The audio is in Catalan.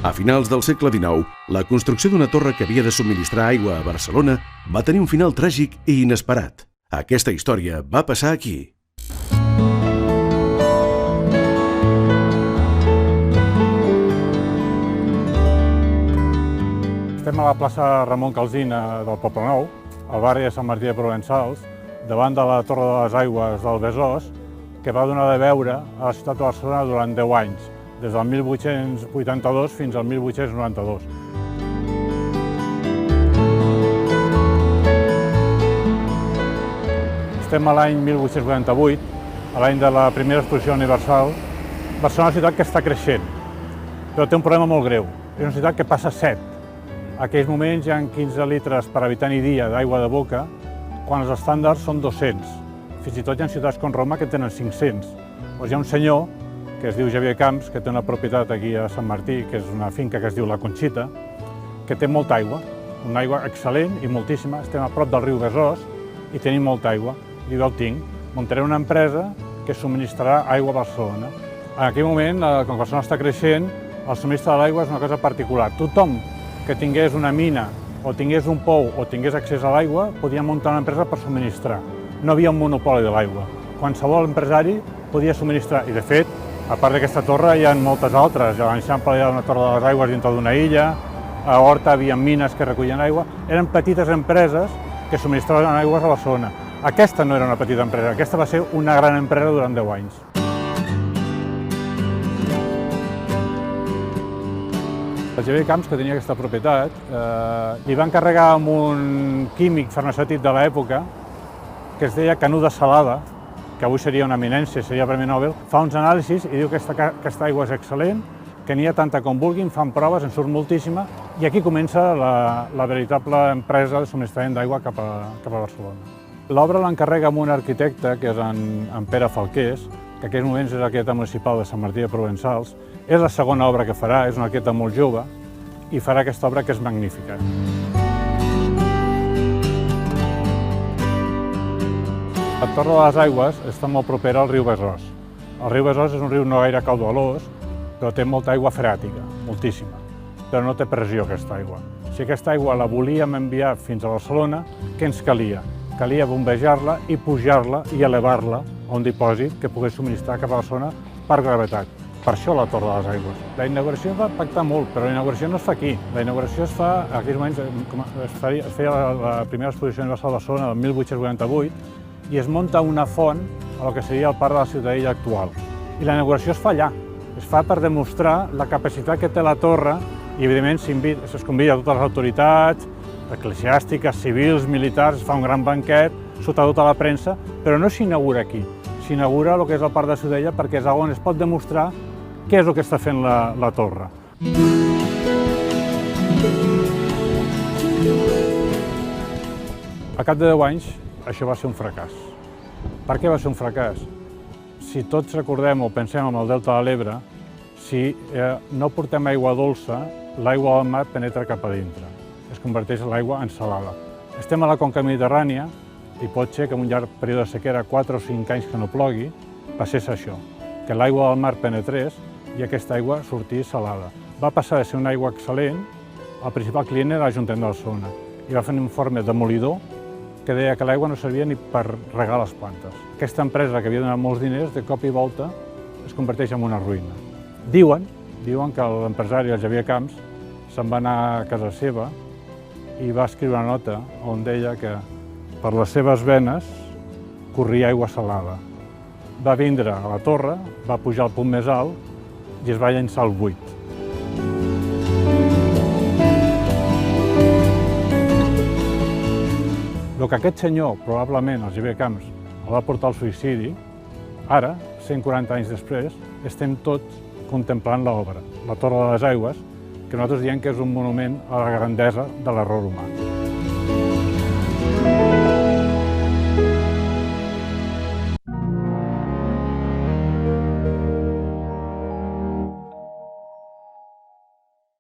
A finals del segle XIX, la construcció d'una torre que havia de subministrar aigua a Barcelona va tenir un final tràgic i inesperat. Aquesta història va passar aquí. Estem a la plaça Ramon Calsina del Poblenou, al barri de Sant Martí de Provençals, davant de la Torre de les Aigües del Besòs, que va donar de beure a la ciutat de Barcelona durant 10 anys, des del 1882 fins al 1892. Estem a l'any 1848, a l'any de la primera exposició universal. Barcelona és una ciutat que està creixent, però té un problema molt greu. És una ciutat que passa set. En aquells moments hi ha 15 litres per habitant i dia d'aigua de boca, quan els estàndards són 200. Fins i tot hi ha ciutats com Roma que tenen 500. Doncs hi ha un senyor, que es diu Xavier Camps, que té una propietat aquí a Sant Martí, que és una finca que es diu La Conxita, que té molta aigua, una aigua excel·lent i moltíssima. Estem a prop del riu Besòs i tenim molta aigua. I jo el tinc. Muntaré una empresa que subministrarà aigua a Barcelona. En aquell moment, com que Barcelona està creixent, el subministre de l'aigua és una cosa particular. Tothom que tingués una mina o tingués un pou o tingués accés a l'aigua podia muntar una empresa per subministrar. No havia un monopoli de l'aigua. Qualsevol empresari podia subministrar. I de fet, a part d'aquesta torre hi ha moltes altres. A l'Eixample hi ha una torre de les aigües dintre d'una illa, a Horta hi havia mines que recollien aigua. Eren petites empreses que subministraven aigües a Barcelona. Aquesta no era una petita empresa, aquesta va ser una gran empresa durant 10 anys. El Xavier Camps, que tenia aquesta propietat, li va encarregar amb un químic farmacèutic de l'època que es deia Canuda Salada, que avui seria una eminència, seria Premi Nobel. Fa uns anàlisis i diu que aquesta aigua és excel·lent, que n'hi ha tanta com vulguin, fan proves, en surt moltíssima, i aquí comença la veritable empresa de subministrament d'aigua cap a Barcelona. L'obra l'encarrega amb un arquitecte, que és en Pere Falqués, que en aquells moments és arquitecte municipal de Sant Martí de Provençals. És la segona obra que farà, és un arquitecte molt jove, i farà aquesta obra que és magnífica. La Torre de les Aigües està molt propera al riu Besòs. El riu Besòs és un riu no gaire caudalós, però té molta aigua freàtica, moltíssima, però no té pressió aquesta aigua. Si aquesta aigua la volíem enviar fins a Barcelona, què ens calia? Calia bombejar-la i pujar-la i elevar-la a un dipòsit que pogués subministrar cap a Barcelona per gravetat. Per això la Torre de les Aigües. La inauguració va impactar molt, però la inauguració no es fa aquí. La inauguració es fa, en aquells moments, es feia la primera exposició universal de Barcelona del 1848 i es munta una font a lo que seria el parc de la Ciutadella actual. I la inauguració es fa allà. Es fa per demostrar la capacitat que té la torre i, evidentment, es convida a totes les autoritats, eclesiàstiques, civils, militars, es fa un gran banquet sota tota la premsa, però no s'inaugura aquí. S'inaugura el que és el parc de Ciutadella perquè és on es pot demostrar què és el que està fent la torre. A cap de 10 anys, això va ser un fracàs. Per què va ser un fracàs? Si tots recordem o pensem en el Delta de l'Ebre, si no portem aigua dolça, l'aigua del mar penetra cap a dintre. Es converteix l'aigua en salada. Estem a la conca mediterrània i pot ser que en un llarg període de sequera, 4 o 5 anys que no plogui, passés això, que l'aigua del mar penetrés i aquesta aigua sortís salada. Va passar de ser una aigua excel·lent, el principal client era l'Ajuntament de Barcelona, i va fer un informe demolidor que deia que l'aigua no servia ni per regar les plantes. Aquesta empresa, que havia donat molts diners, de cop i volta es converteix en una ruïna. Diuen que l'empresari, el Xavier Camps, se'n va anar a casa seva i va escriure una nota on deia que per les seves venes corria aigua salada. Va vindre a la torre, va pujar al punt més alt i es va llençar al buit. El que aquest senyor, probablement el Xavier Camps, el va portar al suïcidi, ara, 140 anys després, estem tots contemplant l'obra, la Torre de les Aigües, que nosaltres diem que és un monument a la grandesa de l'error humà.